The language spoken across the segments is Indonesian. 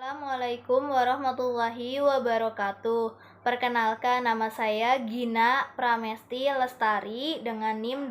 Assalamualaikum warahmatullahi wabarakatuh. Perkenalkan, nama saya Gina Pramesti Lestari dengan NIM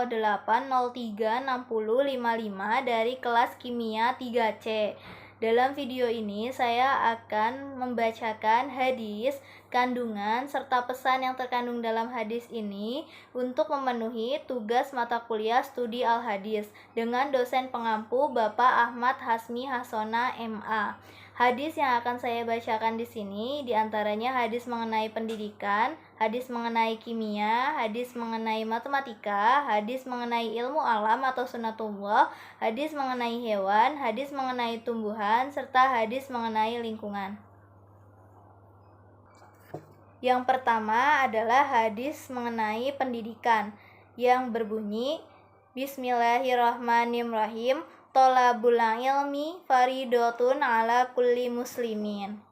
2208036055 dari kelas Kimia 3C. Dalam video ini saya akan membacakan hadis, kandungan, serta pesan yang terkandung dalam hadis ini untuk memenuhi tugas mata kuliah studi Al-Hadis dengan dosen pengampu Bapak Ahmad Hasmi Hasona MA. Hadis yang akan saya bacakan di sini diantaranya hadis mengenai pendidikan, hadis mengenai kimia, hadis mengenai matematika, hadis mengenai ilmu alam atau sunatullah, hadis mengenai hewan, hadis mengenai tumbuhan, serta hadis mengenai lingkungan. Yang pertama adalah hadis mengenai pendidikan yang berbunyi Bismillahirrahmanirrahim. Tolabul ilmi faridotun ala kulli muslimin,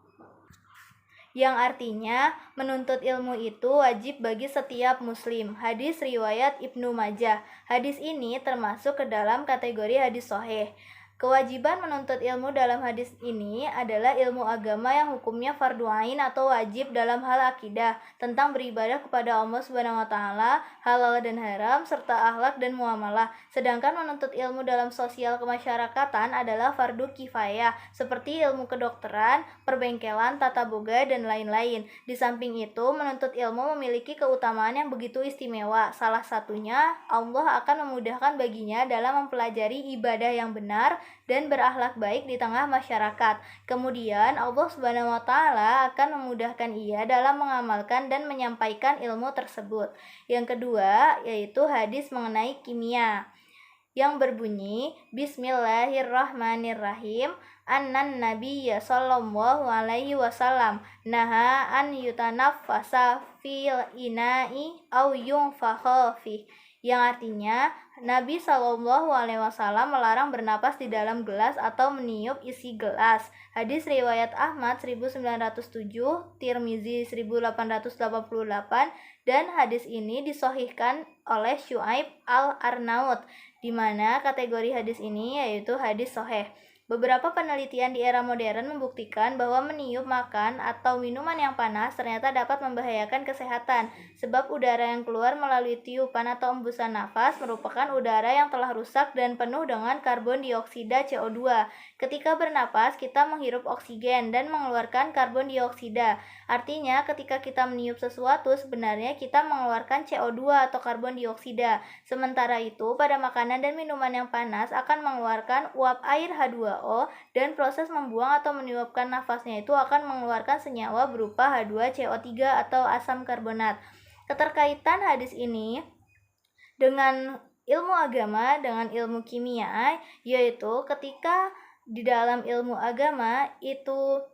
yang artinya menuntut ilmu itu wajib bagi setiap muslim. Hadis riwayat Ibnu Majah. Hadis ini termasuk ke dalam kategori hadis sahih. Kewajiban menuntut ilmu dalam hadis ini adalah ilmu agama yang hukumnya fardu ain atau wajib dalam hal akidah, tentang beribadah kepada Allah Subhanahu wa taala, halal dan haram, serta akhlak dan muamalah. Sedangkan menuntut ilmu dalam sosial kemasyarakatan adalah fardu kifayah, seperti ilmu kedokteran, perbengkelan, tata boga, dan lain-lain. Di samping itu, menuntut ilmu memiliki keutamaan yang begitu istimewa. Salah satunya, Allah akan memudahkan baginya dalam mempelajari ibadah yang benar dan berakhlak baik di tengah masyarakat. Kemudian Allah Subhanahu wa taala akan memudahkan ia dalam mengamalkan dan menyampaikan ilmu tersebut. Yang kedua yaitu hadis mengenai kimia yang berbunyi Bismillahirrahmanirrahim. Annan nabiyya sallallahu alaihi wasallam naha an yutanaffasa fil ina'i au yunfakha fi, yang artinya Nabi Shallallahu Alaihi Wasallam melarang bernapas di dalam gelas atau meniup isi gelas. Hadis riwayat Ahmad 1907, Tirmizi 1888, dan hadis ini disahihkan oleh Syuaib Al-Arnaut, di mana kategori hadis ini yaitu hadis sahih. Beberapa penelitian di era modern membuktikan bahwa meniup makan atau minuman yang panas ternyata dapat membahayakan kesehatan, sebab udara yang keluar melalui tiupan atau embusan nafas merupakan udara yang telah rusak dan penuh dengan karbon dioksida CO2. Ketika bernapas, kita menghirup oksigen dan mengeluarkan karbon dioksida. Artinya, ketika kita meniup sesuatu, sebenarnya kita mengeluarkan CO2 atau karbon dioksida. Sementara itu, pada makanan dan minuman yang panas akan mengeluarkan uap air H2O, dan proses membuang atau meniupkan nafasnya itu akan mengeluarkan senyawa berupa H2CO3 atau asam karbonat. Keterkaitan hadis ini dengan ilmu agama, dengan ilmu kimia, yaitu ketika di dalam ilmu agama itu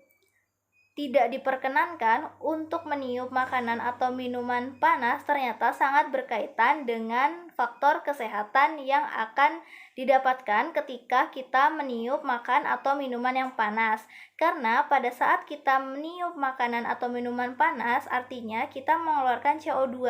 tidak diperkenankan untuk meniup makanan atau minuman panas, ternyata sangat berkaitan dengan faktor kesehatan yang akan didapatkan ketika kita meniup makan atau minuman yang panas. Karena pada saat kita meniup makanan atau minuman panas, artinya kita mengeluarkan CO2,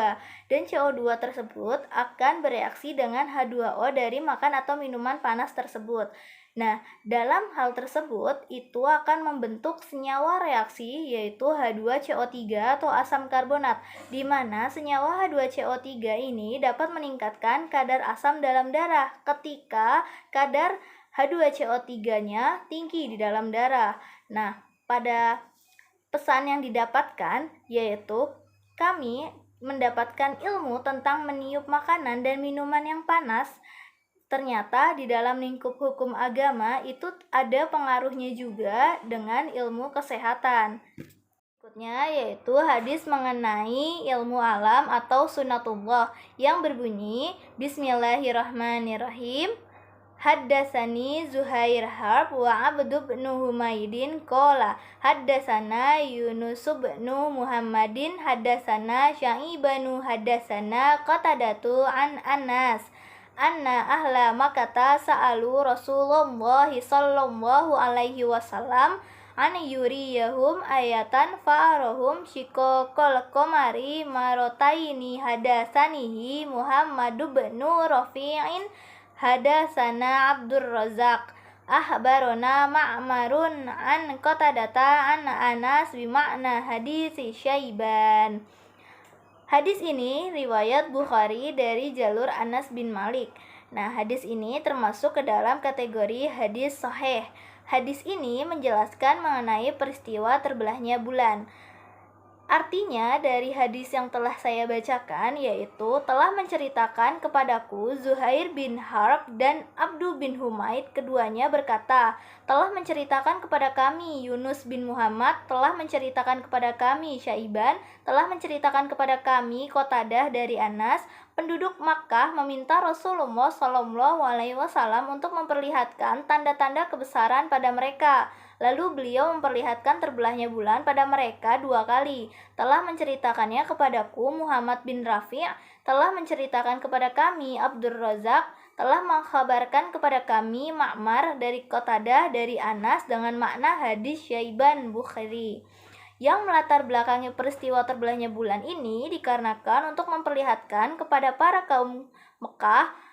dan CO2 tersebut akan bereaksi dengan H2O dari makan atau minuman panas tersebut. Nah, dalam hal tersebut itu akan membentuk senyawa reaksi yaitu H2CO3 atau asam karbonat, di mana senyawa H2CO3 ini dapat meningkatkan kadar asam dalam darah ketika kadar H2CO3-nya tinggi di dalam darah. Nah, pada pesan yang didapatkan yaitu kami mendapatkan ilmu tentang meniup makanan dan minuman yang panas. Ternyata di dalam lingkup hukum agama itu ada pengaruhnya juga dengan ilmu kesehatan. Berikutnya yaitu hadis mengenai ilmu alam atau sunatullah yang berbunyi Bismillahirrahmanirrahim. Haddasani Zuhair Harb wa Abdu bin Humaidin qala haddasana Yunus bin Muhammadin haddasana Sya'ibanu haddasana Qatadatu an Anas anna ahla Makkah sa'alu Rasulullah sallallahu alaihi wasallam an yuriyahum ayatan fa'arahum shiqqal qamari marotaini hadasanihi Muhammad bin Rafi'in hadasana Abdur Razak ahbarona Ma'marun an Qatadata an Anas bima'na hadisi Syaiban. Hadis ini riwayat Bukhari dari jalur Anas bin Malik. Nah, hadis ini termasuk ke dalam kategori hadis sahih. Hadis ini menjelaskan mengenai peristiwa terbelahnya bulan. Artinya dari hadis yang telah saya bacakan yaitu telah menceritakan kepadaku Zuhair bin Harb dan Abdu bin Humaid, keduanya berkata, telah menceritakan kepada kami Yunus bin Muhammad, telah menceritakan kepada kami Syaiban, telah menceritakan kepada kami Qatadah dari Anas, penduduk Makkah meminta Rasulullah Shallallahu Alaihi Wasallam untuk memperlihatkan tanda-tanda kebesaran pada mereka. Lalu beliau memperlihatkan terbelahnya bulan pada mereka 2 kali. Telah menceritakannya kepadaku Muhammad bin Rafi', telah menceritakan kepada kami Abdur Razak, telah mengkhabarkan kepada kami Ma'mar dari Qatadah dari Anas dengan makna hadis Syaiban Bukhari. Yang melatar belakangi peristiwa terbelahnya bulan ini dikarenakan untuk memperlihatkan kepada para kaum Mekah,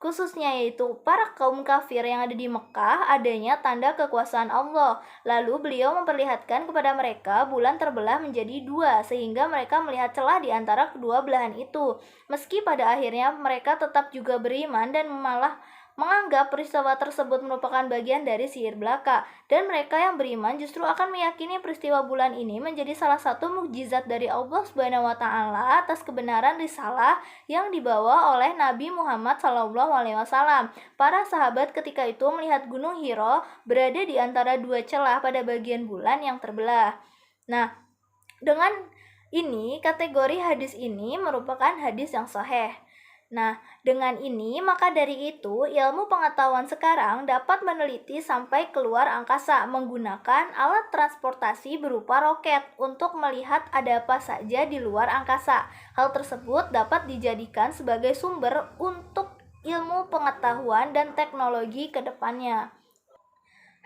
khususnya yaitu para kaum kafir yang ada di Mekah, adanya tanda kekuasaan Allah. Lalu beliau memperlihatkan kepada mereka bulan terbelah menjadi 2, sehingga mereka melihat celah di antara kedua belahan itu. Meski pada akhirnya mereka tetap juga beriman dan malah menganggap peristiwa tersebut merupakan bagian dari sihir belaka, dan mereka yang beriman justru akan meyakini peristiwa bulan ini menjadi salah satu mukjizat dari Allah Subhanahu wa taala atas kebenaran risalah yang dibawa oleh Nabi Muhammad SAW. Para sahabat ketika itu melihat Gunung Hiro berada di antara 2 celah pada bagian bulan yang terbelah. Nah, dengan ini kategori hadis ini merupakan hadis yang sahih. Nah, dengan ini maka dari itu ilmu pengetahuan sekarang dapat meneliti sampai keluar angkasa menggunakan alat transportasi berupa roket untuk melihat ada apa saja di luar angkasa. Hal tersebut dapat dijadikan sebagai sumber untuk ilmu pengetahuan dan teknologi ke depannya.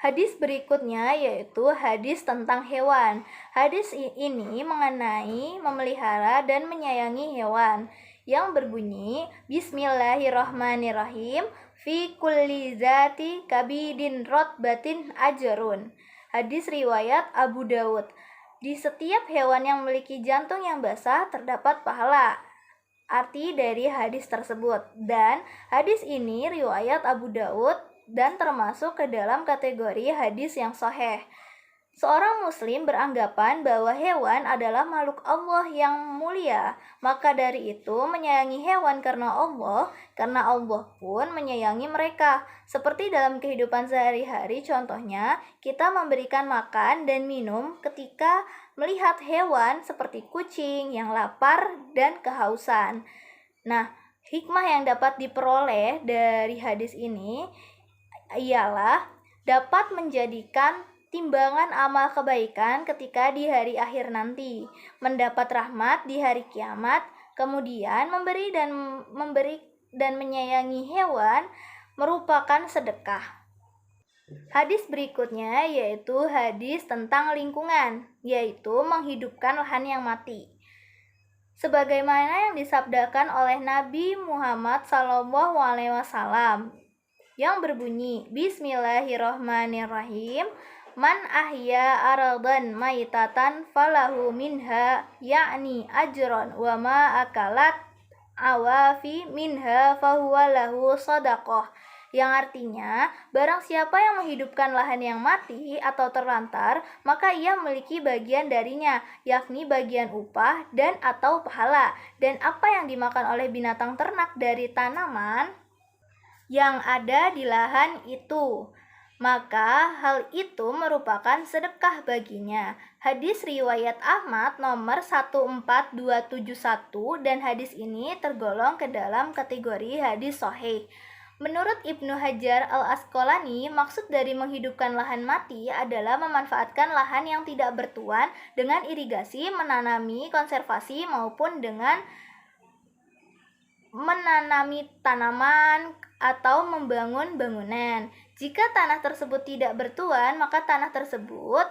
Hadis berikutnya yaitu hadis tentang hewan. Hadis ini mengenai memelihara dan menyayangi hewan yang berbunyi Bismillahirrahmanirrahim fi kulli zati kabidin rotbatin ajrun. Hadis riwayat Abu Dawud. Di setiap hewan yang memiliki jantung yang basah terdapat pahala. Arti dari hadis tersebut. Dan hadis ini riwayat Abu Dawud dan termasuk ke dalam kategori hadis yang sahih. Seorang muslim beranggapan bahwa hewan adalah makhluk Allah yang mulia, maka dari itu menyayangi hewan karena Allah pun menyayangi mereka. Seperti dalam kehidupan sehari-hari, contohnya kita memberikan makan dan minum ketika melihat hewan seperti kucing yang lapar dan kehausan. Nah, hikmah yang dapat diperoleh dari hadis ini ialah dapat menjadikan timbangan amal kebaikan ketika di hari akhir nanti, mendapat rahmat di hari kiamat, kemudian memberi dan menyayangi hewan merupakan sedekah. Hadis berikutnya yaitu hadis tentang lingkungan, yaitu menghidupkan lahan yang mati. Sebagaimana yang disabdakan oleh Nabi Muhammad SAW yang berbunyi Bismillahirrahmanirrahim, Man ahya aradan maitatan falahu minha ya'ni ajron wa ma akalat awafi minha fahuwa lahu sadaqah. Yang artinya, barang siapa yang menghidupkan lahan yang mati atau terlantar, maka ia memiliki bagian darinya, yakni bagian upah dan atau pahala. Dan apa yang dimakan oleh binatang ternak dari tanaman yang ada di lahan itu, maka hal itu merupakan sedekah baginya. Hadis riwayat Ahmad nomor 14271 dan hadis ini tergolong ke dalam kategori hadis sahih. Menurut Ibnu Hajar al-Asqalani, maksud dari menghidupkan lahan mati adalah memanfaatkan lahan yang tidak bertuan dengan irigasi, menanami konservasi maupun dengan menanami tanaman atau membangun bangunan. Jika tanah tersebut tidak bertuan, maka tanah tersebut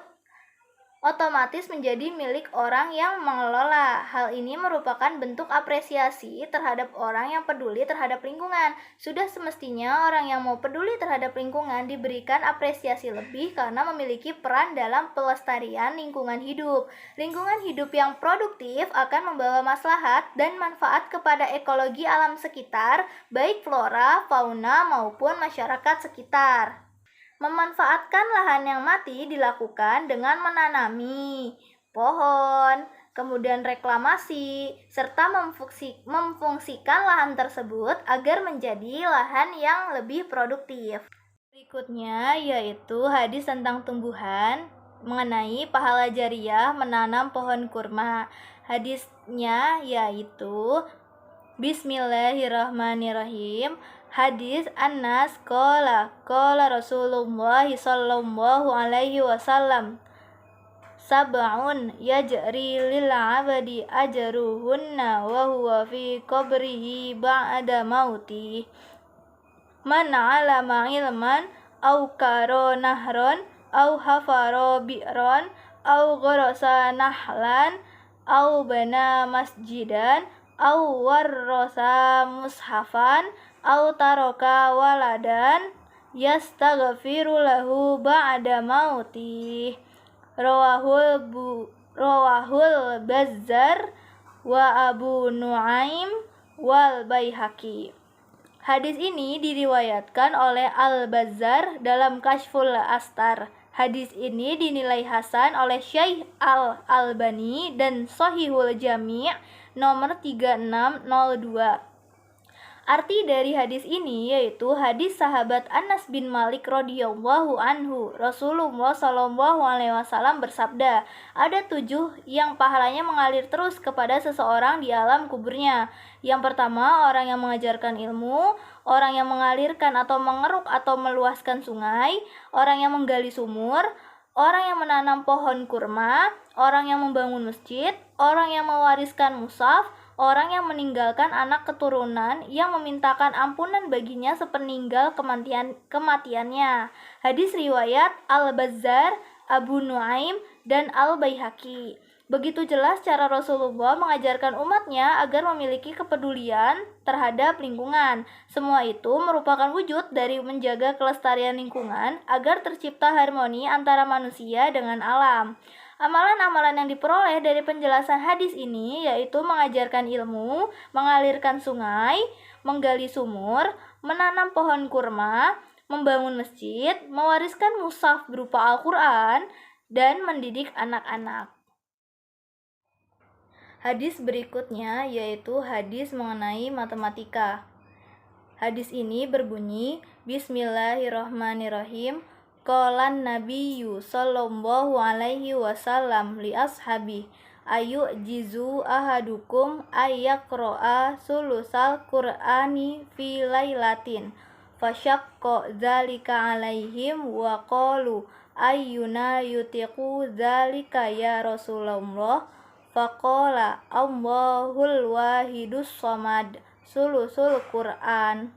otomatis menjadi milik orang yang mengelola. Hal ini merupakan bentuk apresiasi terhadap orang yang peduli terhadap lingkungan. Sudah semestinya orang yang mau peduli terhadap lingkungan diberikan apresiasi lebih karena memiliki peran dalam pelestarian lingkungan hidup. Lingkungan hidup yang produktif akan membawa maslahat dan manfaat kepada ekologi alam sekitar, baik flora, fauna, maupun masyarakat sekitar. Memanfaatkan lahan yang mati dilakukan dengan menanami pohon, kemudian reklamasi, serta memfungsikan lahan tersebut agar menjadi lahan yang lebih produktif. Berikutnya yaitu hadis tentang tumbuhan mengenai pahala jariah menanam pohon kurma. Hadisnya yaitu Bismillahirrahmanirrahim. Hadis Anas qala Rasulullah sallallahu alaihi wasallam sab'un yajri lil 'abdi ajruhunna wa huwa fi qabrihi ba'da mauti man 'alama ilman aw karo nahron aw hafaro bi'ron aw gharasa nahlan aw bana masjidan aw warrasa mushafan aw taroka waladan yastaghfiru lahu ba'da mauti. Rawahul Bazzar wa Abu Nuaim wal Baihaqi. Hadis ini diriwayatkan oleh Al-Bazzar dalam Kashful Astar. Hadis ini dinilai hasan oleh Syekh Al-Albani dan Shahihul Jami' nomor 3602. Arti dari hadis ini yaitu hadis sahabat Anas bin Malik radhiyallahu anhu. Rasulullah shallallahu alaihi wasallam bersabda, ada 7 yang pahalanya mengalir terus kepada seseorang di alam kuburnya. Yang pertama, orang yang mengajarkan ilmu, orang yang mengalirkan atau mengeruk atau meluaskan sungai, orang yang menggali sumur, orang yang menanam pohon kurma, orang yang membangun masjid, orang yang mewariskan mushaf, orang yang meninggalkan anak keturunan yang memintakan ampunan baginya sepeninggal kematiannya. Hadis riwayat Al-Bazzar, Abu Nuaim, dan Al-Baihaqi. Begitu jelas cara Rasulullah mengajarkan umatnya agar memiliki kepedulian terhadap lingkungan. Semua itu merupakan wujud dari menjaga kelestarian lingkungan agar tercipta harmoni antara manusia dengan alam. Amalan-amalan yang diperoleh dari penjelasan hadis ini yaitu mengajarkan ilmu, mengalirkan sungai, menggali sumur, menanam pohon kurma, membangun masjid, mewariskan mushaf berupa Al-Quran, dan mendidik anak-anak. Hadis berikutnya yaitu hadis mengenai matematika. Hadis ini berbunyi, Bismillahirrahmanirrahim. Qalan nabiyyu sallallahu alaihi wasallam li ashabi ayu jizu ahadukum ayyaqra'a sulusal qur'ani fi lailatin fasyaqqa dzalika alaihim wa qalu ayyuna yutiqu dzalika ya Rasulullah faqala Allahul wahidus samad sulusul Qur'an,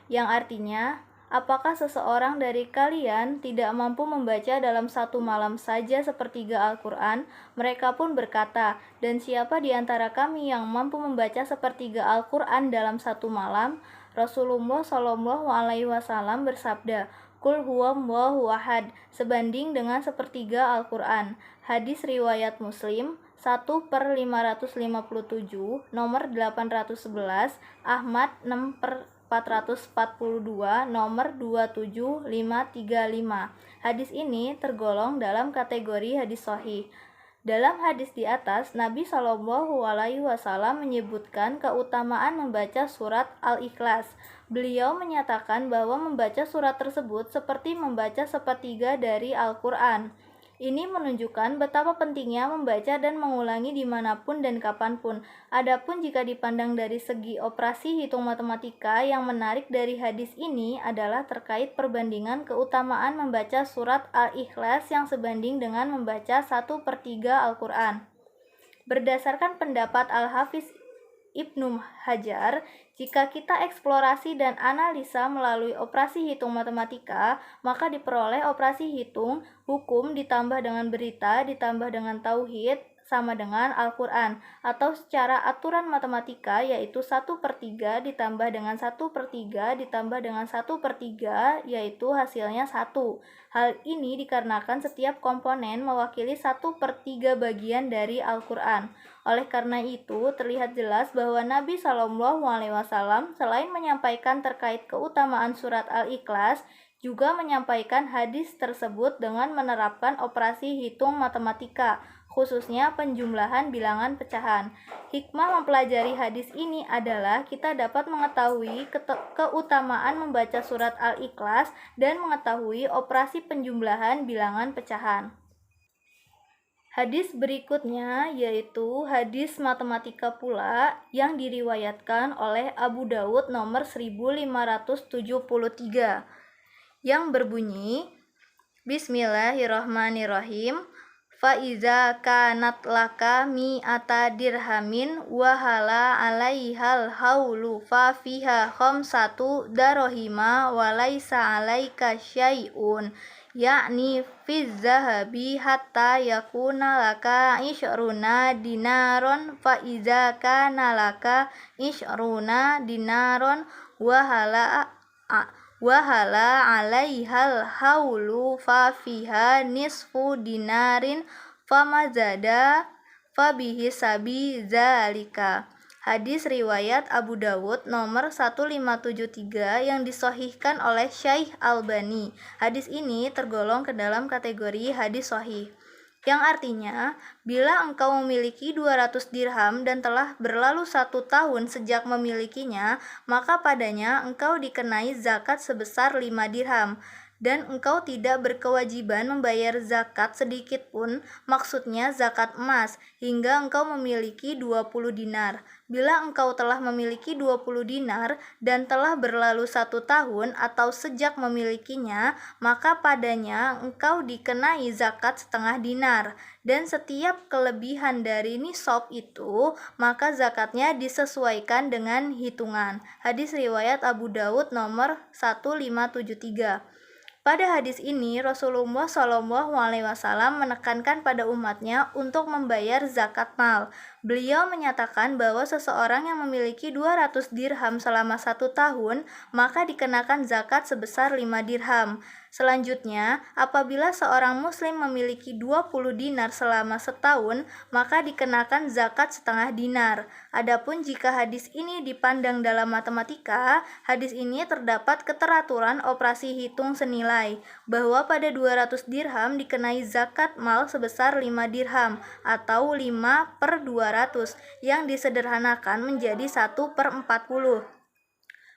yang artinya, apakah seseorang dari kalian tidak mampu membaca dalam satu malam saja sepertiga Al-Quran? Mereka pun berkata, dan siapa di antara kami yang mampu membaca sepertiga Al-Quran dalam satu malam? Rasulullah Shallallahu Alaihi Wasallam bersabda, Qul huwallahu ahad, sebanding dengan sepertiga Al-Quran. Hadis riwayat Muslim 1/557, nomor 811, Ahmad 6/442, nomor 27535. Hadis ini tergolong dalam kategori hadis sahih. Dalam hadis di atas, Nabi Shallallahu Alaihi Wasallam menyebutkan keutamaan membaca surat Al-Ikhlas. Beliau menyatakan bahwa membaca surat tersebut seperti membaca sepertiga dari Al-Quran. Ini menunjukkan betapa pentingnya membaca dan mengulangi dimanapun dan kapanpun. Adapun jika dipandang dari segi operasi hitung matematika, yang menarik dari hadis ini adalah terkait perbandingan keutamaan membaca surat Al-Ikhlas yang sebanding dengan membaca 1/3 Al-Quran. Berdasarkan pendapat Al-Hafiz Ibnu Hajar, jika kita eksplorasi dan analisa melalui operasi hitung matematika, maka diperoleh operasi hitung hukum ditambah dengan berita ditambah dengan tauhid sama dengan Al-Quran, atau secara aturan matematika yaitu 1/3 ditambah dengan 1/3 ditambah dengan 1/3 yaitu hasilnya 1. Hal ini dikarenakan setiap komponen mewakili 1/3 bagian dari Al-Quran. Oleh karena itu, terlihat jelas bahwa Nabi Shallallahu Alaihi Wasallam selain menyampaikan terkait keutamaan surat Al-Ikhlas, juga menyampaikan hadis tersebut dengan menerapkan operasi hitung matematika, khususnya penjumlahan bilangan pecahan. Hikmah mempelajari hadis ini adalah kita dapat mengetahui keutamaan membaca surat Al-Ikhlas dan mengetahui operasi penjumlahan bilangan pecahan. Hadis berikutnya yaitu hadis matematika pula yang diriwayatkan oleh Abu Dawud nomor 1573 yang berbunyi, Bismillahirrahmanirrahim. Faiza kanat laka mi'ata dirhamin wahala alaihal haulu fa fiha khamsatu darohima walaisa alaika syai'un yakni fiz zahabi hatta yakuna laka isyruna dinaron faiza kana laka isyruna dinaron wahala alaihal haulu fa fiha nisfu dinarin famazada fabihi sabi zalika. Hadis riwayat Abu Dawud nomor 1573 yang disahihkan oleh Syekh Albani. Hadis ini tergolong ke dalam kategori hadis sahih, yang artinya bila engkau memiliki 200 dirham dan telah berlalu 1 tahun sejak memilikinya, maka padanya engkau dikenai zakat sebesar 5 dirham, dan engkau tidak berkewajiban membayar zakat sedikit pun, maksudnya zakat emas, hingga engkau memiliki 20 dinar. Bila engkau telah memiliki 20 dinar dan telah berlalu 1 tahun atau sejak memilikinya, maka padanya engkau dikenai zakat setengah dinar, dan setiap kelebihan dari nisab itu, maka zakatnya disesuaikan dengan hitungan. Hadis riwayat Abu Dawud nomor 1573. Pada hadis ini, Rasulullah Shallallahu Alaihi Wasallam menekankan pada umatnya untuk membayar zakat mal. Beliau menyatakan bahwa seseorang yang memiliki 200 dirham selama 1 tahun, maka dikenakan zakat sebesar 5 dirham. Selanjutnya, apabila seorang muslim memiliki 20 dinar selama setahun, maka dikenakan zakat setengah dinar. Adapun jika hadis ini dipandang dalam matematika, hadis ini terdapat keteraturan operasi hitung senilai, bahwa pada 200 dirham dikenai zakat mal sebesar 5 dirham, atau 5/200, yang disederhanakan menjadi 1/40.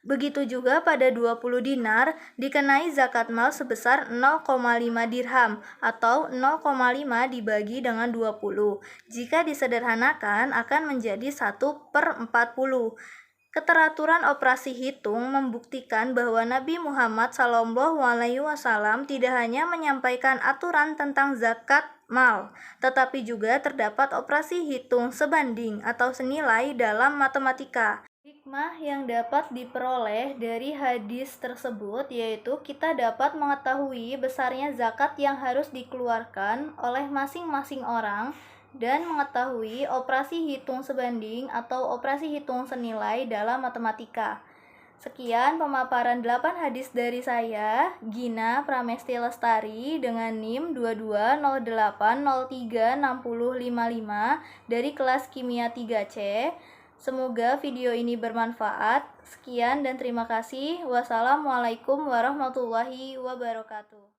Begitu juga pada 20 dinar dikenai zakat mal sebesar 0,5 dirham atau 0,5 dibagi dengan 20. Jika disederhanakan akan menjadi 1/40. Keteraturan operasi hitung membuktikan bahwa Nabi Muhammad SAW tidak hanya menyampaikan aturan tentang zakat mal, tetapi juga terdapat operasi hitung sebanding atau senilai dalam matematika. Hikmah yang dapat diperoleh dari hadis tersebut yaitu kita dapat mengetahui besarnya zakat yang harus dikeluarkan oleh masing-masing orang dan mengetahui operasi hitung sebanding atau operasi hitung senilai dalam matematika. Sekian pemaparan 8 hadis dari saya, Gina Pramesti Lestari, dengan NIM 2208036055 dari kelas Kimia 3C. Semoga video ini bermanfaat. Sekian dan terima kasih. Wassalamualaikum warahmatullahi wabarakatuh.